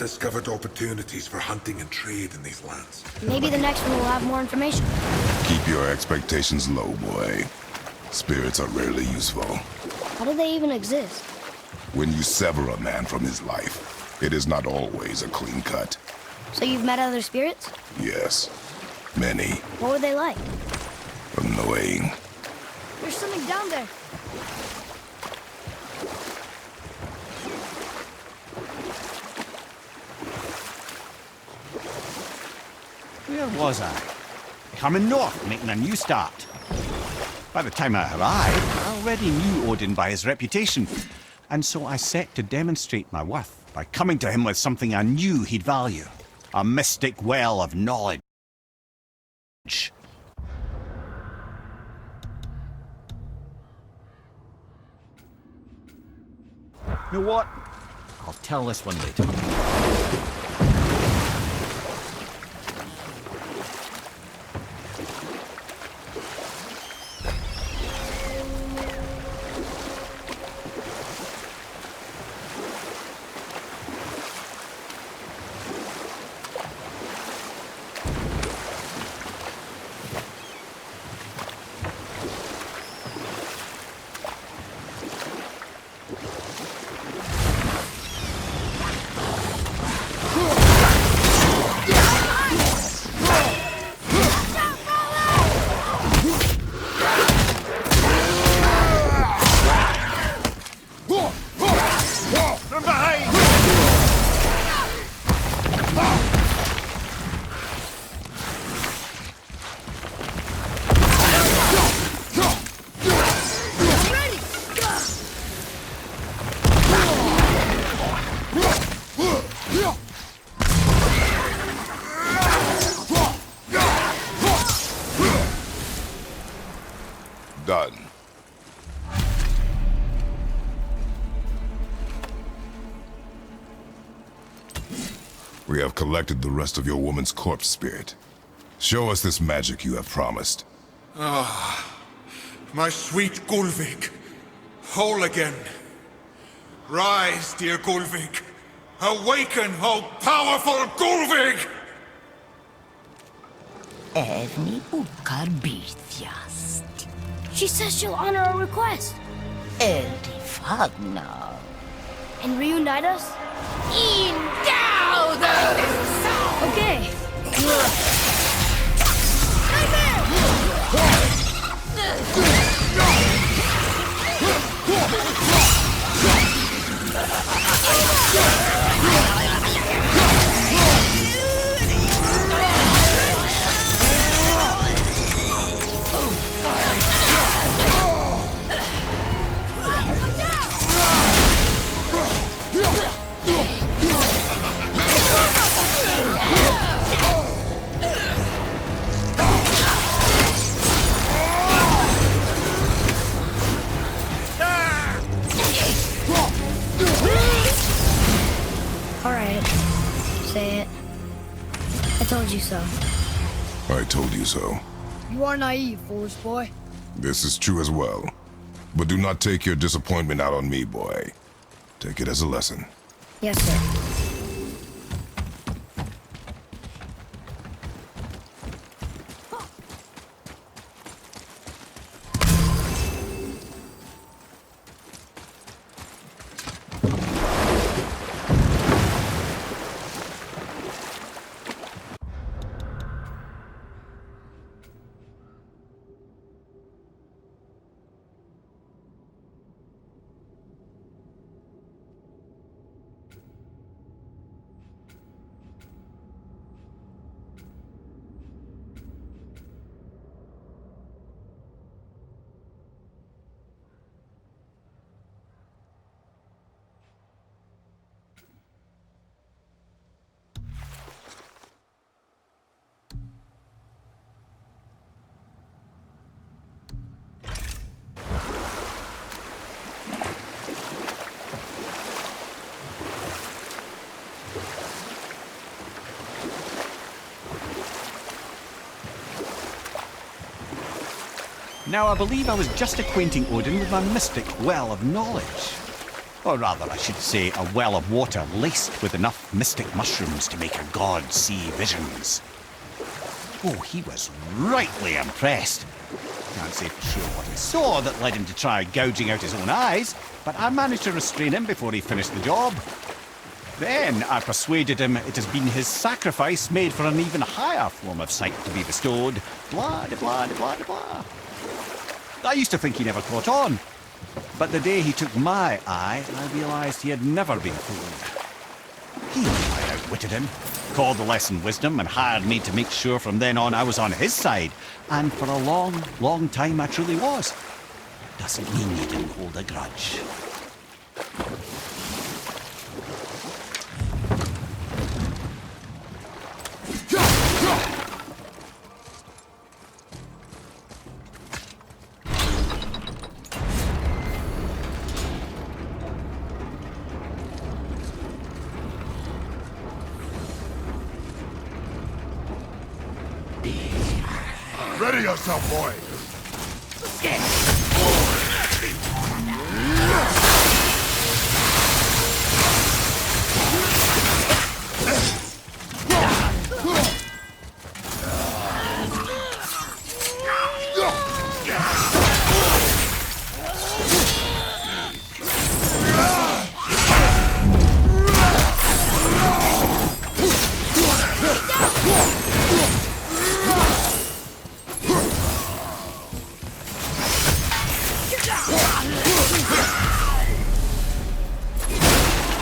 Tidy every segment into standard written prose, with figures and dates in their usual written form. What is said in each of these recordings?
discovered opportunities for hunting and trade in these lands. Maybe the next one will have more information. Keep your expectations low, boy. Spirits are rarely useful. How do they even exist? When you sever a man from his life, it is not always a clean cut. So you've met other spirits? Yes, many. What were they like? Annoying. There's something down there. Where was I? Coming north, making a new start. By the time I arrived, I already knew Odin by his reputation, and so I set to demonstrate my worth by coming to him with something I knew he'd value. A mystic well of knowledge. You know what? I'll tell this one later. Done. We have collected the rest of your woman's corpse spirit. Show us this magic you have promised. My sweet Gulvik, whole again. Rise, dear Gulvik. Awaken, O powerful Gulvik! Evni ukarbitjast. She says she'll honor our request. Eldi fagnar. And reunite us? Okay. Alright. Say it. I told you so. I told you so. You are naive, forest boy. This is true as well. But do not take your disappointment out on me, boy. Take it as a lesson. Yes, sir. Now, I believe I was just acquainting Odin with my mystic well of knowledge. Or rather, I should say, a well of water laced with enough mystic mushrooms to make a god see visions. Oh, he was rightly impressed. Can't say for sure what he saw that led him to try gouging out his own eyes, but I managed to restrain him before he finished the job. Then I persuaded him it has been his sacrifice made for an even higher form of sight to be bestowed. Blah, de blah, de blah, de blah. I used to think he never caught on, but the day he took my eye, I realised he had never been fooled. He knew I outwitted him, called the lesson wisdom, and hired me to make sure from then on I was on his side. And for a long, long time I truly was. Doesn't mean you didn't hold a grudge. Ready yourself, boy!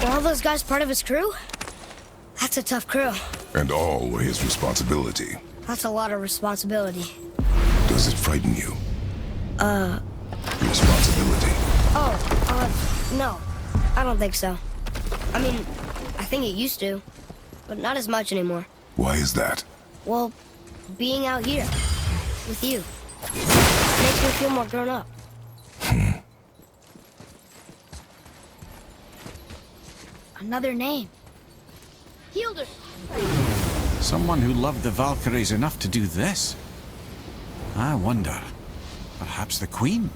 Were all those guys part of his crew? That's a tough crew. And all were his responsibility. That's a lot of responsibility. Does it frighten you? Responsibility. No. I don't think so. I mean, I think it used to, but not as much anymore. Why is that? Well, being out here with you makes me feel more grown up. Another name. Hildur. Someone who loved the Valkyries enough to do this. I wonder, perhaps the Queen?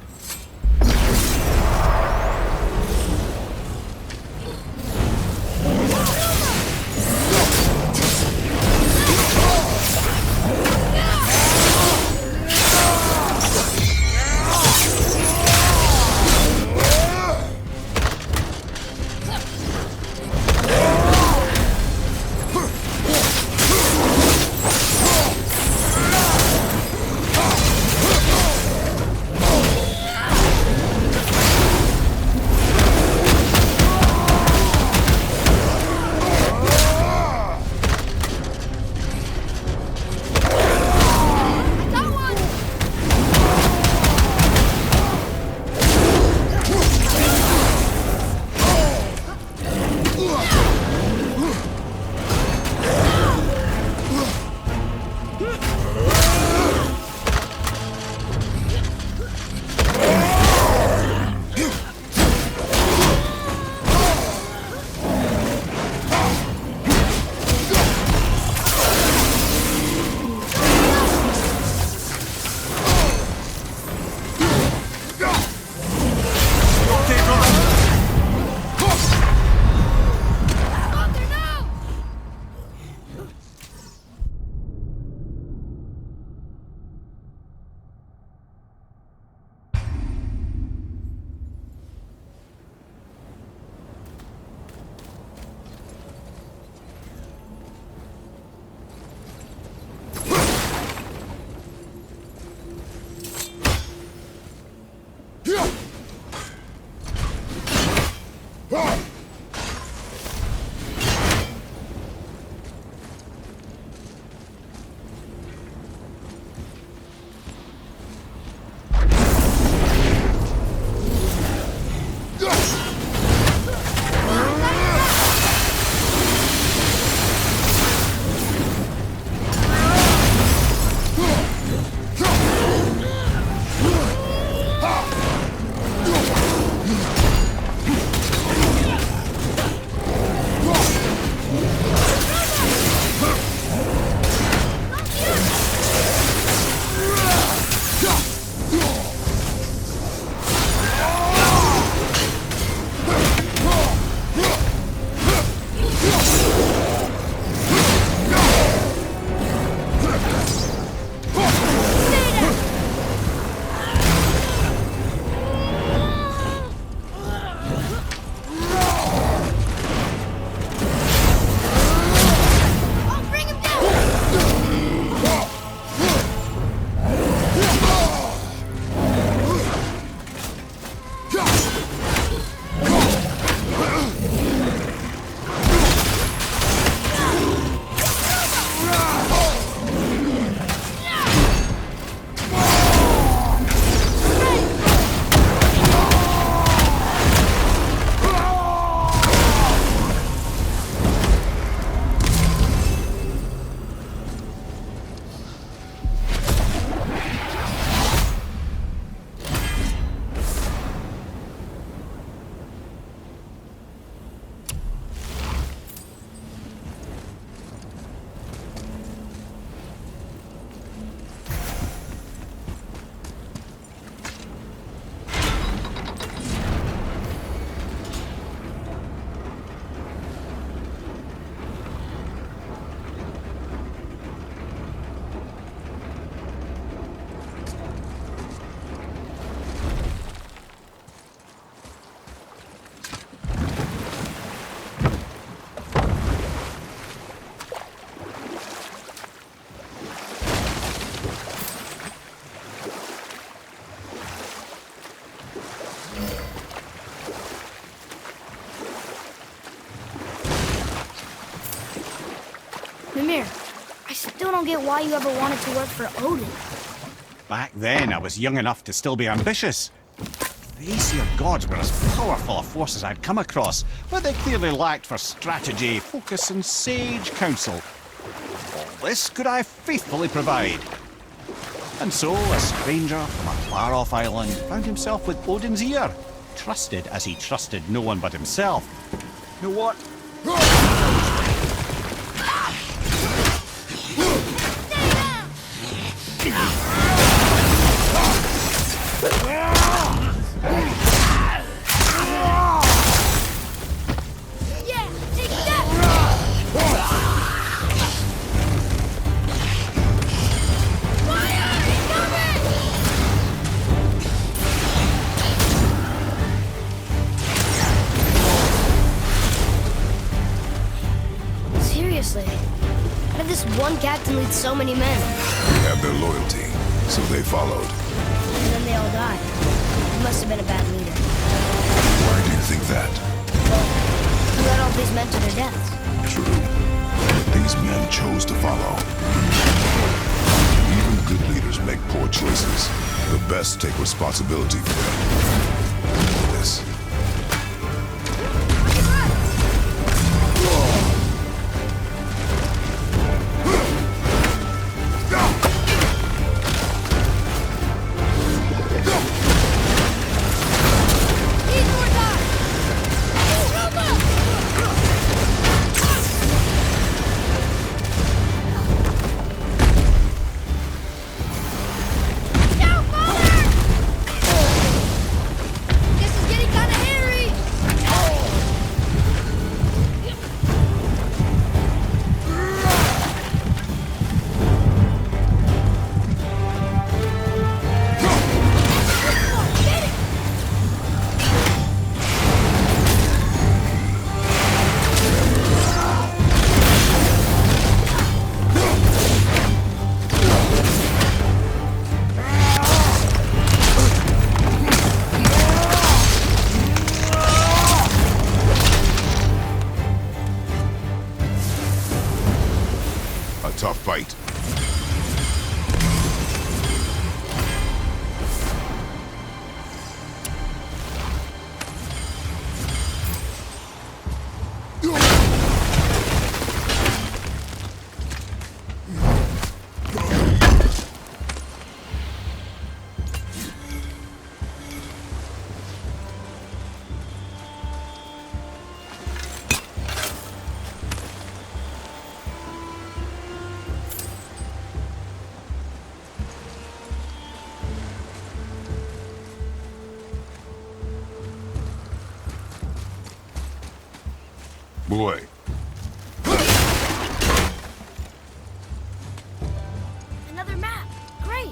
don't get why you ever wanted to work for Odin. Back then, I was young enough to still be ambitious. The Aesir gods were as powerful a force as I'd come across, but they clearly lacked for strategy, focus, and sage counsel. All this could I faithfully provide. And so, a stranger from a far-off island found himself with Odin's ear, trusted as he trusted no one but himself. You know what? Yeah, take that! Fire! Incoming! Seriously, how did this one captain lead so many men? They have their loyalty, so they followed. And then they all died. He must have been a bad leader. Why do you think that? Well, he led all these men to their deaths. True. These men chose to follow. Even good leaders make poor choices. The best take responsibility for them. This. Tough fight. Boy. Another map. Great.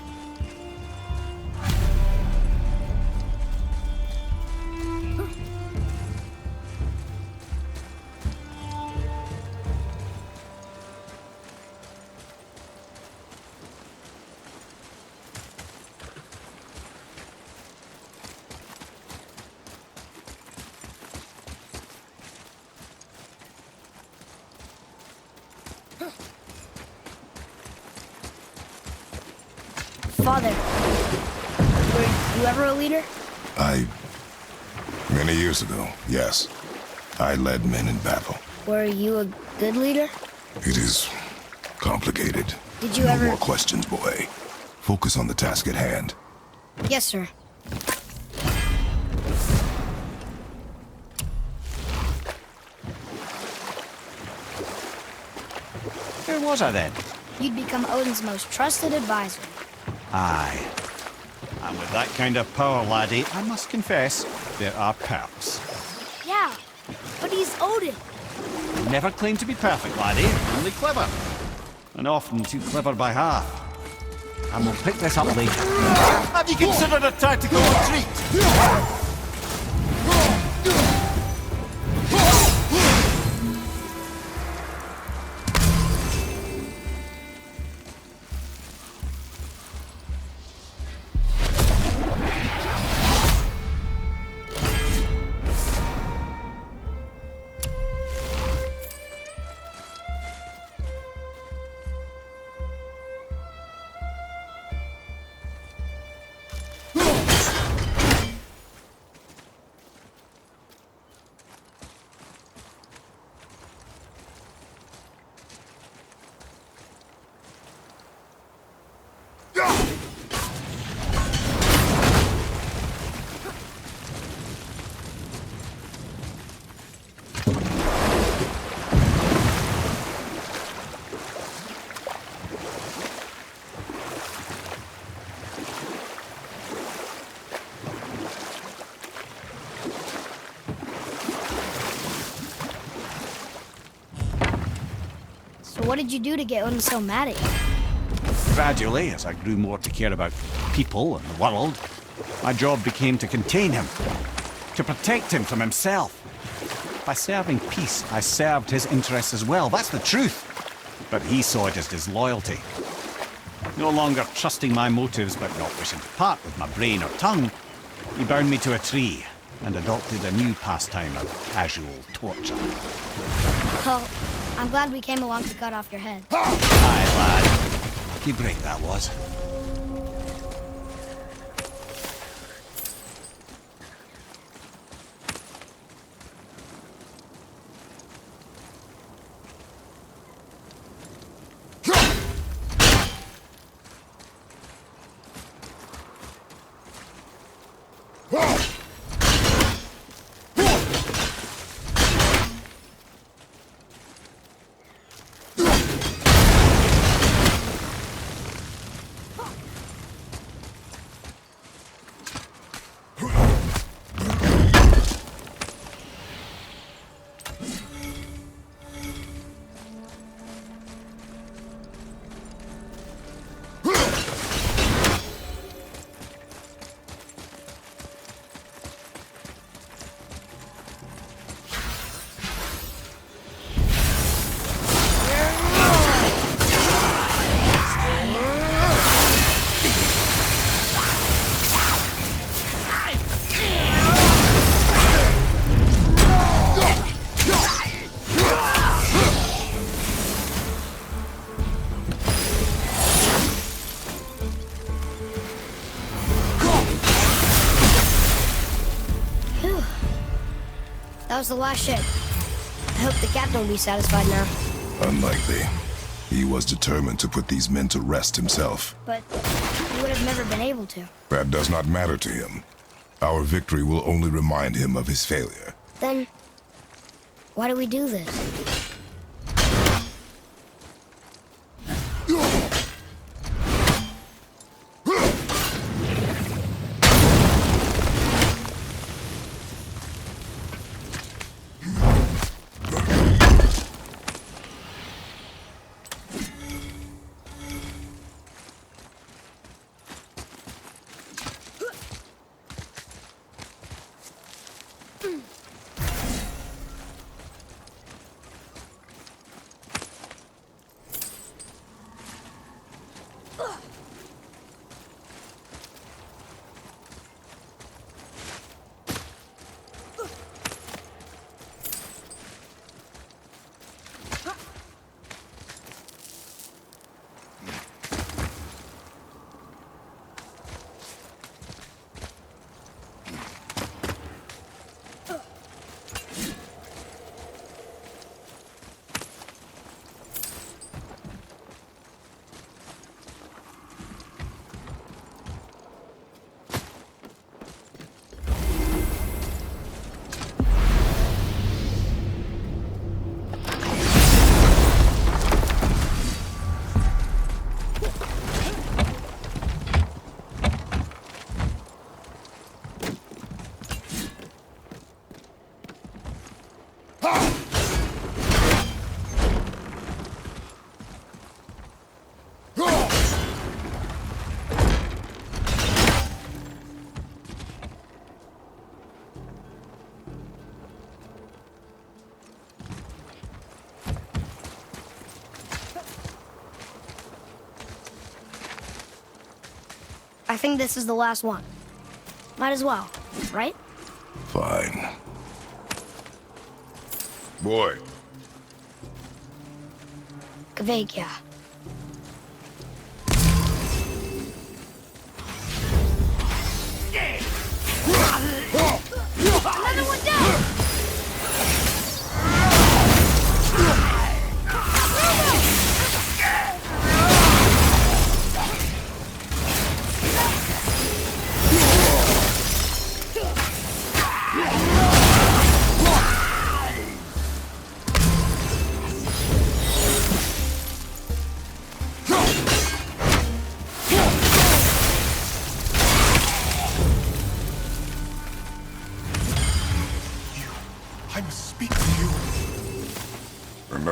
Father, were you ever a leader? Many years ago, yes. I led men in battle. Were you a good leader? It is complicated. Did you No ever... more questions, boy. Focus on the task at hand. Yes, sir. Where was I then? You'd become Odin's most trusted advisor. Aye. And with that kind of power, laddie, I must confess, there are perks. Yeah, but he's Odin. Never claim to be perfect, laddie, only clever. And often too clever by half. And we'll pick this up later. Have you considered a tactical retreat? what did you do to get Odin so mad at you? Gradually, as I grew more to care about people and the world, my job became to contain him, to protect him from himself. By serving peace, I served his interests as well. That's the truth. But he saw it as disloyalty. No longer trusting my motives, but not wishing to part with my brain or tongue, he bound me to a tree and adopted a new pastime of casual torture. Well, I'm glad we came along to cut off your head. Aye, lad. Lucky break that was. That was the last ship. I hope the captain will be satisfied now. Unlikely. He was determined to put these men to rest himself. But he would have never been able to. That does not matter to him. Our victory will only remind him of his failure. Then, why do we do this? I think this is the last one. Might as well, right? Fine. Boy. Kveikja. Another one down!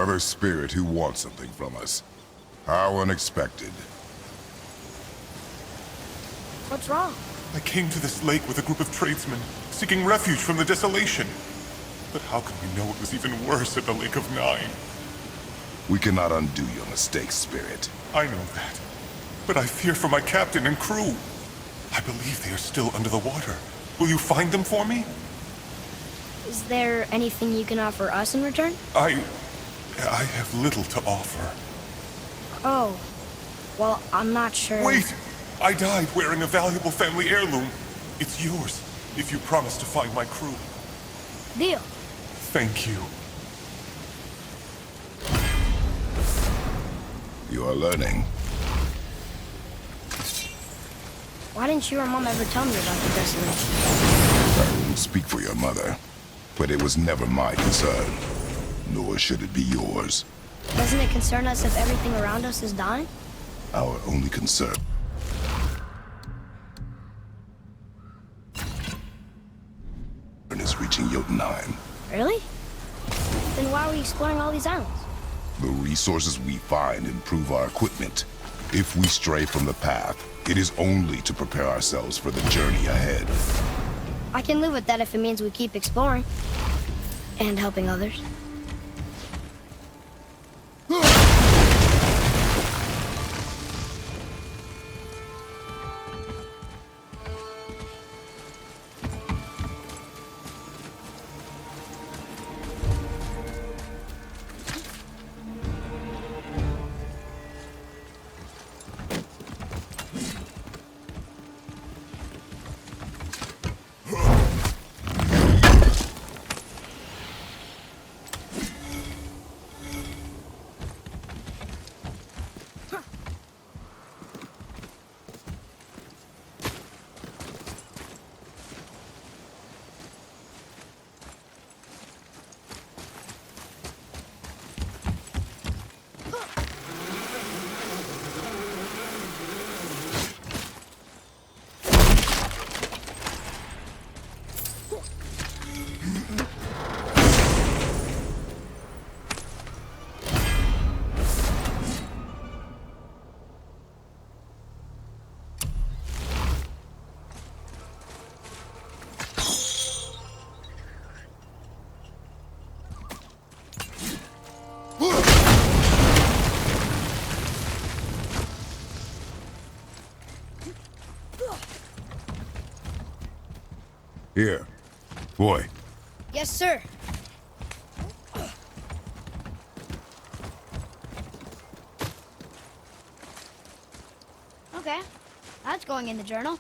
Another spirit who wants something from us. How unexpected. What's wrong? I came to this lake with a group of tradesmen, seeking refuge from the desolation. But how could we know it was even worse at the Lake of Nine? We cannot undo your mistakes, Spirit. I know that. But I fear for my captain and crew. I believe they are still under the water. Will you find them for me? Is there anything you can offer us in return? I have little to offer. Oh. Well, I'm not sure. Wait! I died wearing a valuable family heirloom. It's yours, if you promise to find my crew. Deal. Thank you. You are learning. Why didn't you or Mom ever tell me about the desolation? I won't speak for your mother, but it was never my concern. Nor should it be yours. Doesn't it concern us if everything around us is dying? Our only concern is reaching Jotunheim. Really? Then why are we exploring all these islands? The resources we find improve our equipment. If we stray from the path, it is only to prepare ourselves for the journey ahead. I can live with that if it means we keep exploring. And helping others. Here. Boy. Yes, sir. Okay. That's going in the journal.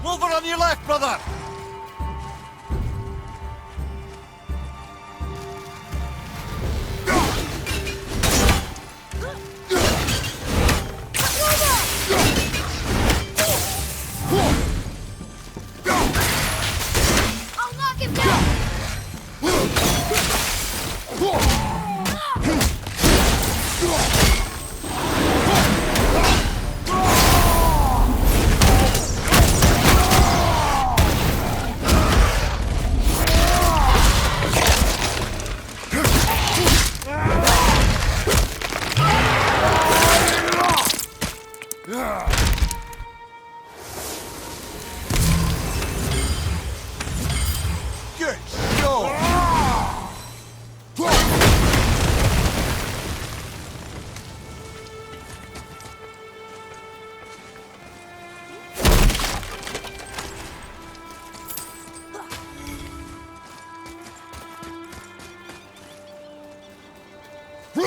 Over on your left, brother! I'll knock him down! Here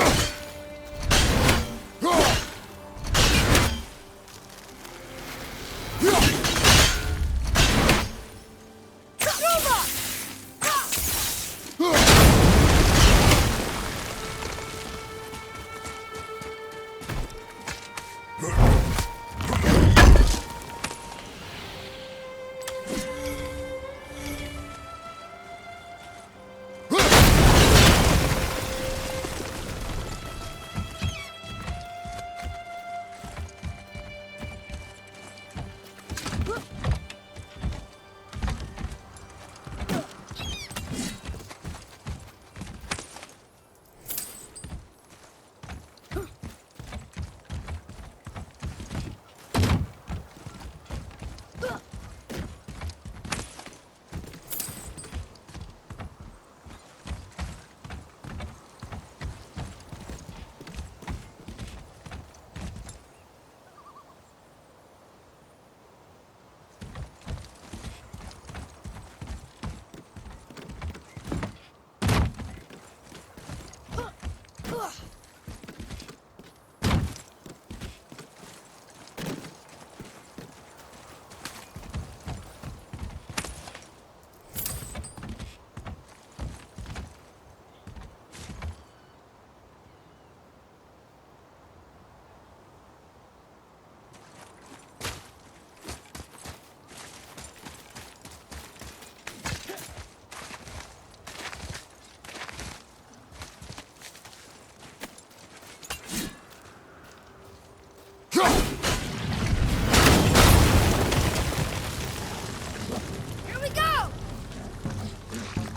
we go!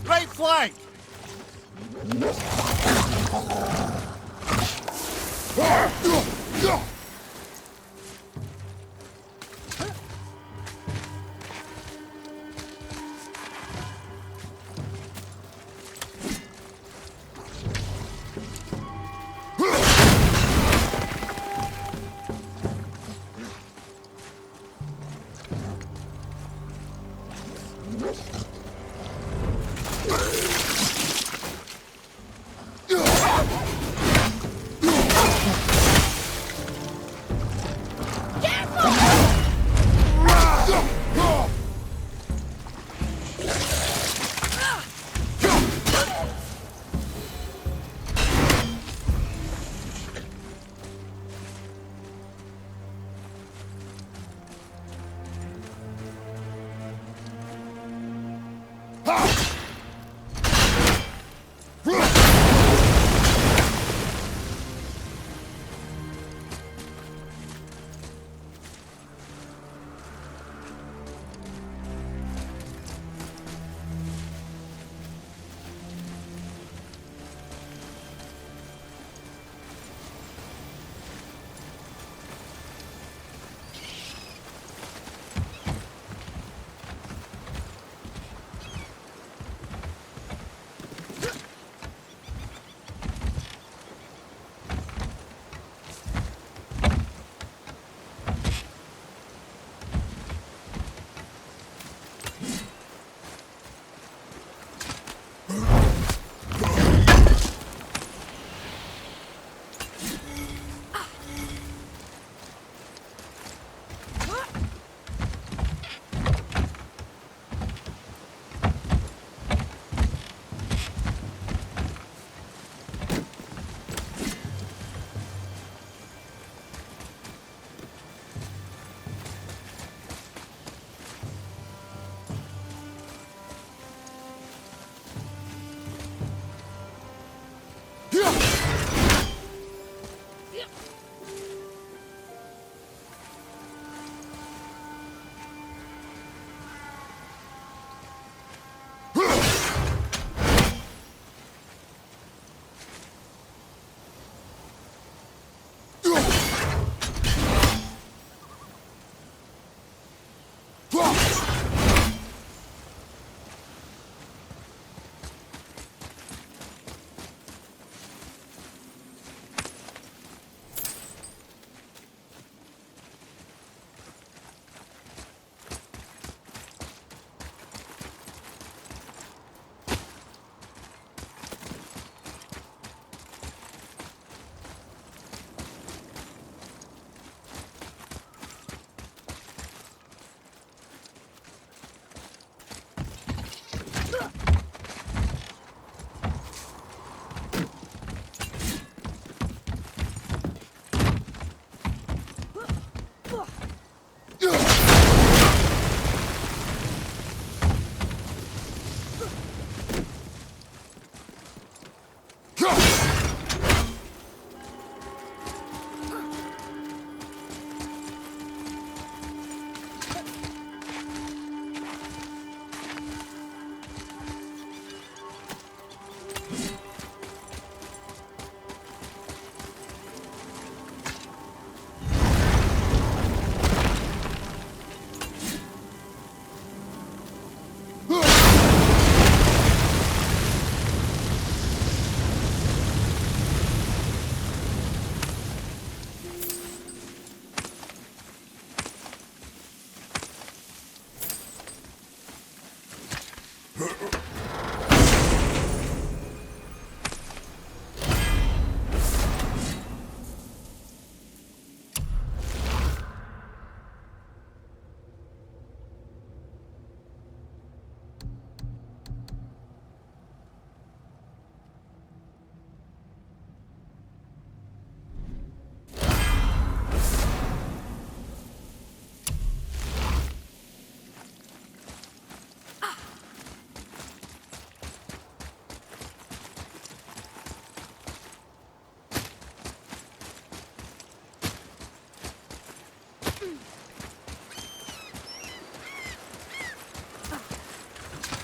Right flank!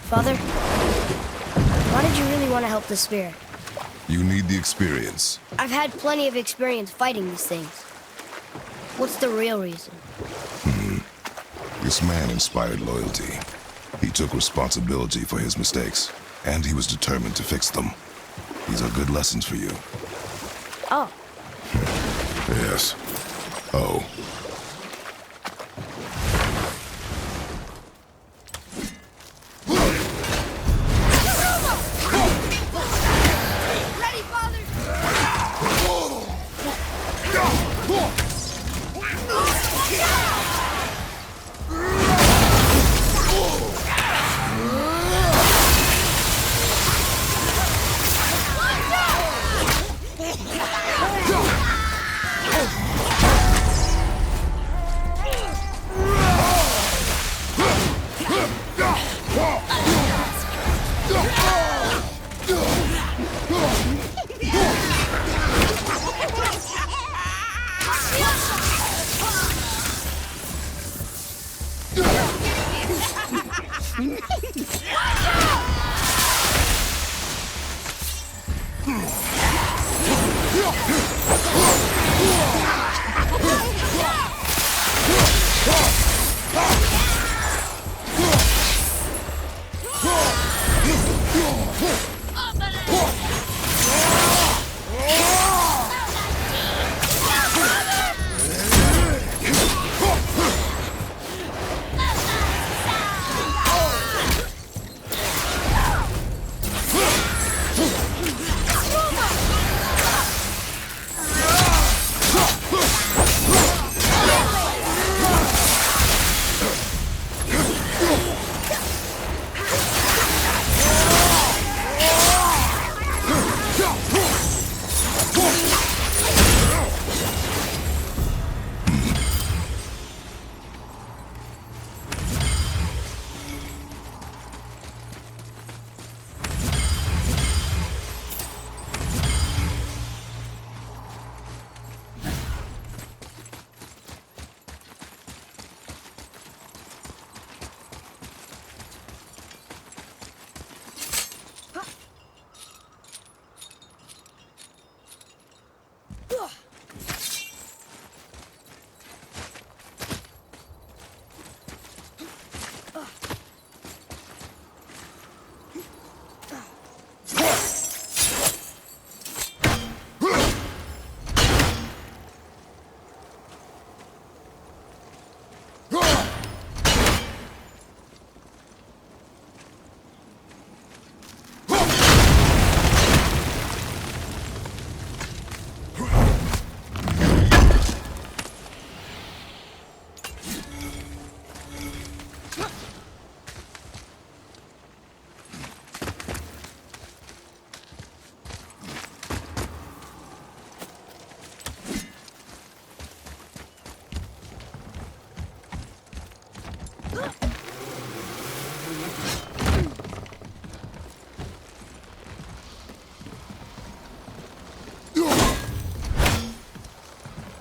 Father, why did you really want to help the spirit? You need the experience. I've had plenty of experience fighting these things. What's the real reason? This man inspired loyalty. He took responsibility for his mistakes, and he was determined to fix them. These are good lessons for you. Oh, Yes. Oh. ready, Father!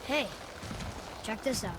Hey, check this out.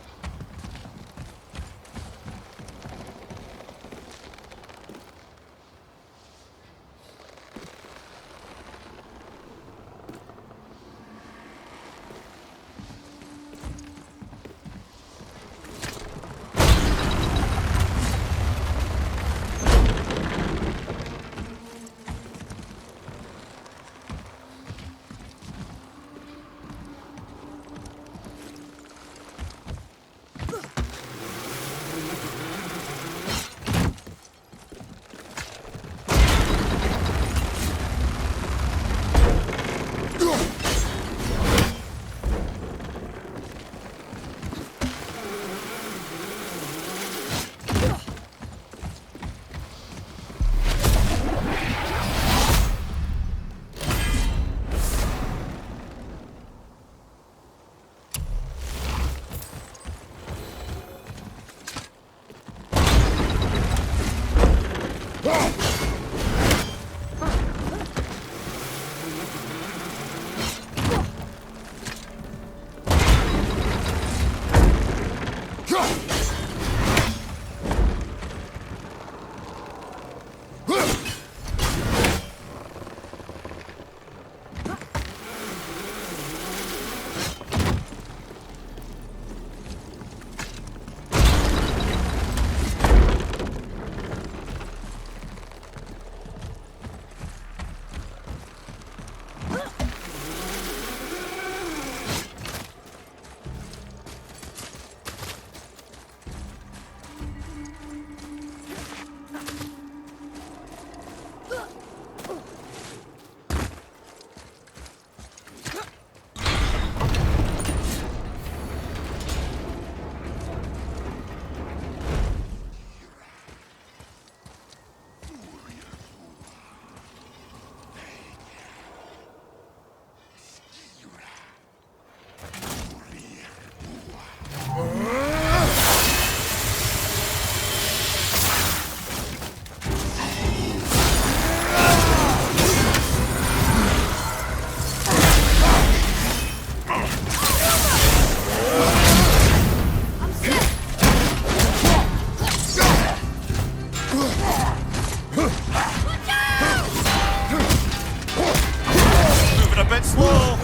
bit slow.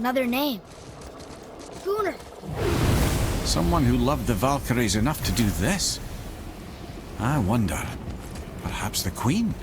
Another name. Gunnar. Someone who loved the Valkyries enough to do this. I wonder, perhaps the Queen?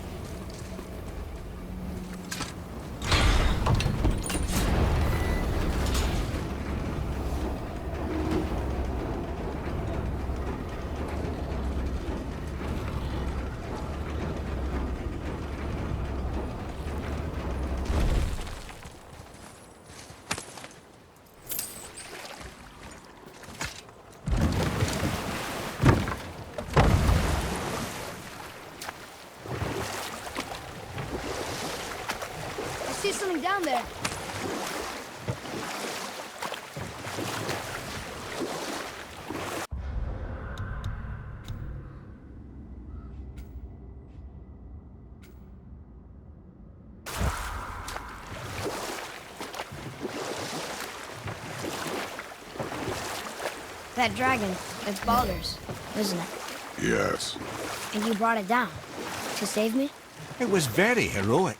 I see something down there. That dragon, it's Baldur's, isn't it? Yes. And you brought it down to save me? It was very heroic.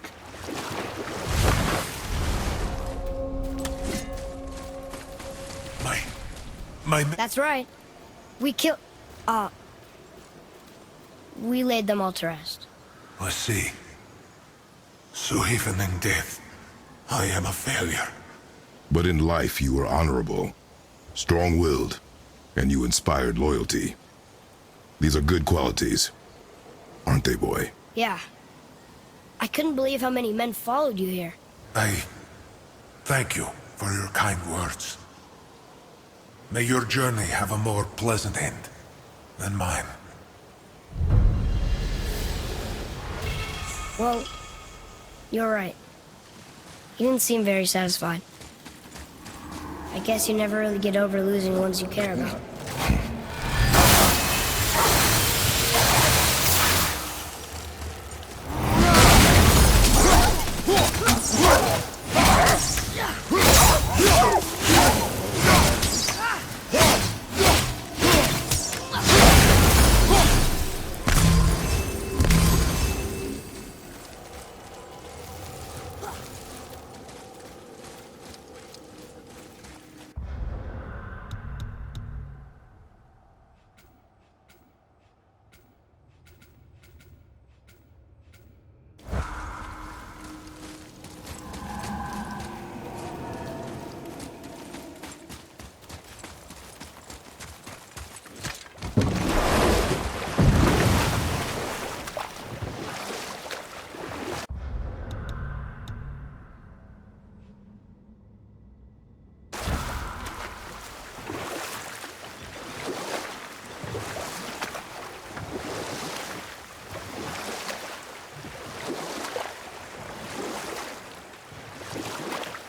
My... That's right. We killed... we laid them all to rest. I see. So even in death, I am a failure. But in life you were honorable, strong-willed, and you inspired loyalty. These are good qualities, aren't they, boy? Yeah. I couldn't believe how many men followed you here. I thank you for your kind words. May your journey have a more pleasant end than mine. Well, you're right. You didn't seem very satisfied. I guess you never really get over losing the ones you care about.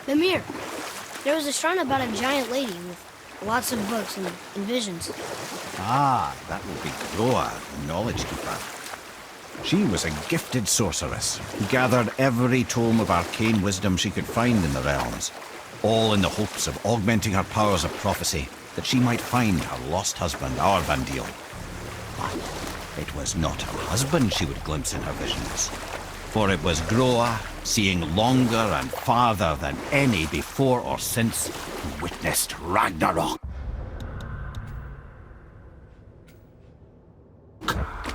Mimir, there was a shrine about a giant lady with lots of books and visions. Ah, that would be Groa, the Knowledge Keeper. She was a gifted sorceress who gathered every tome of arcane wisdom she could find in the realms, all in the hopes of augmenting her powers of prophecy, that she might find her lost husband, Arvandil. But it was not her husband she would glimpse in her visions, for it was Groa, seeing longer and farther than any before or since, who witnessed Ragnarok.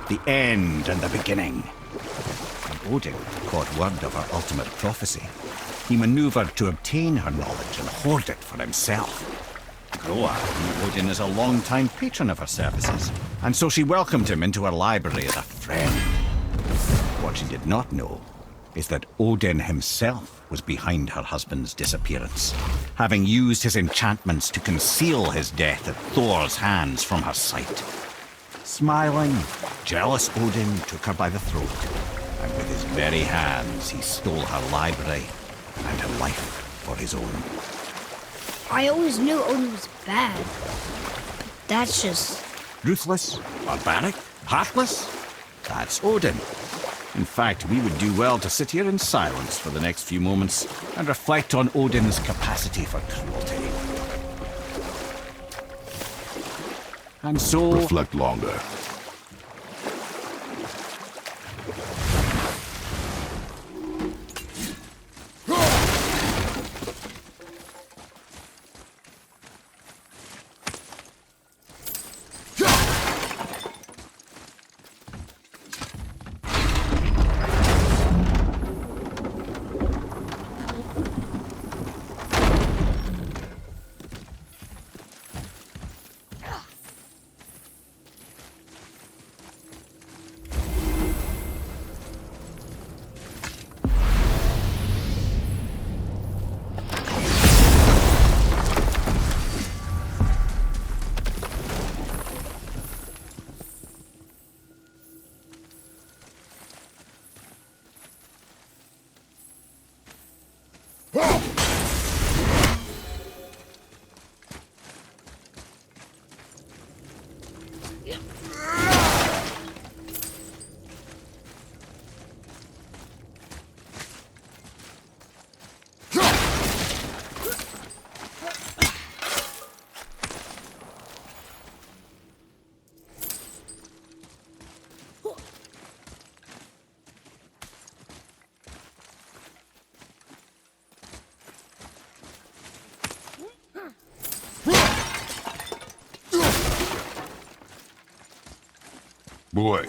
The end and the beginning. When Odin caught word of her ultimate prophecy, he maneuvered to obtain her knowledge and hoard it for himself. Groa knew Odin as a long-time patron of her services, and so she welcomed him into her library as a friend. What she did not know is that Odin himself was behind her husband's disappearance, having used his enchantments to conceal his death at Thor's hands from her sight. Smiling, jealous Odin took her by the throat, and with his very hands he stole her library and her life for his own. I always knew Odin was bad. That's just... Ruthless, barbaric, heartless? That's Odin. In fact, we would do well to sit here in silence for the next few moments and reflect on Odin's capacity for cruelty. And so... Reflect longer. Boy.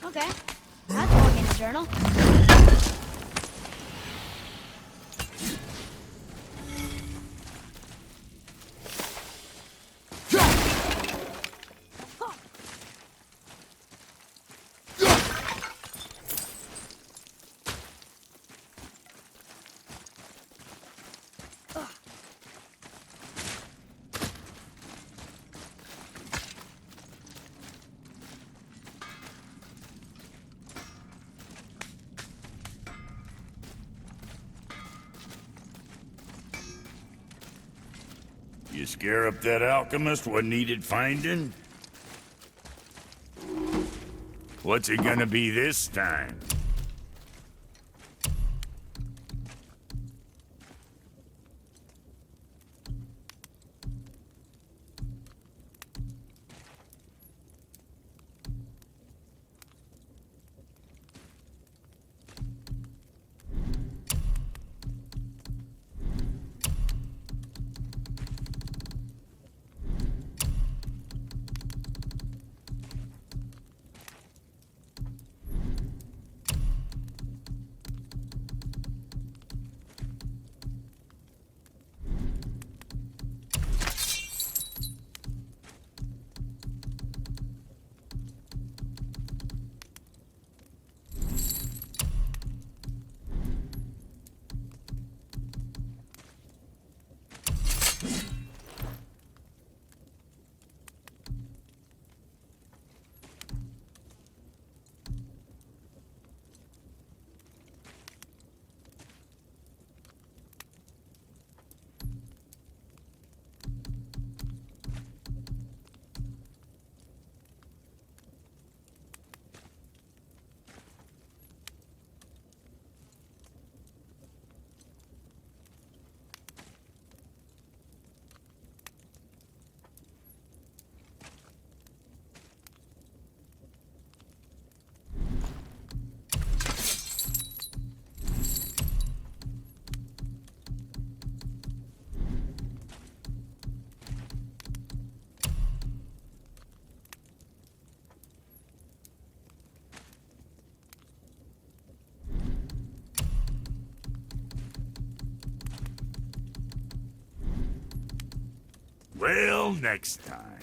Okay. That's going in the journal. You scare up that alchemist what needed finding? What's it gonna be this time? Well, next time.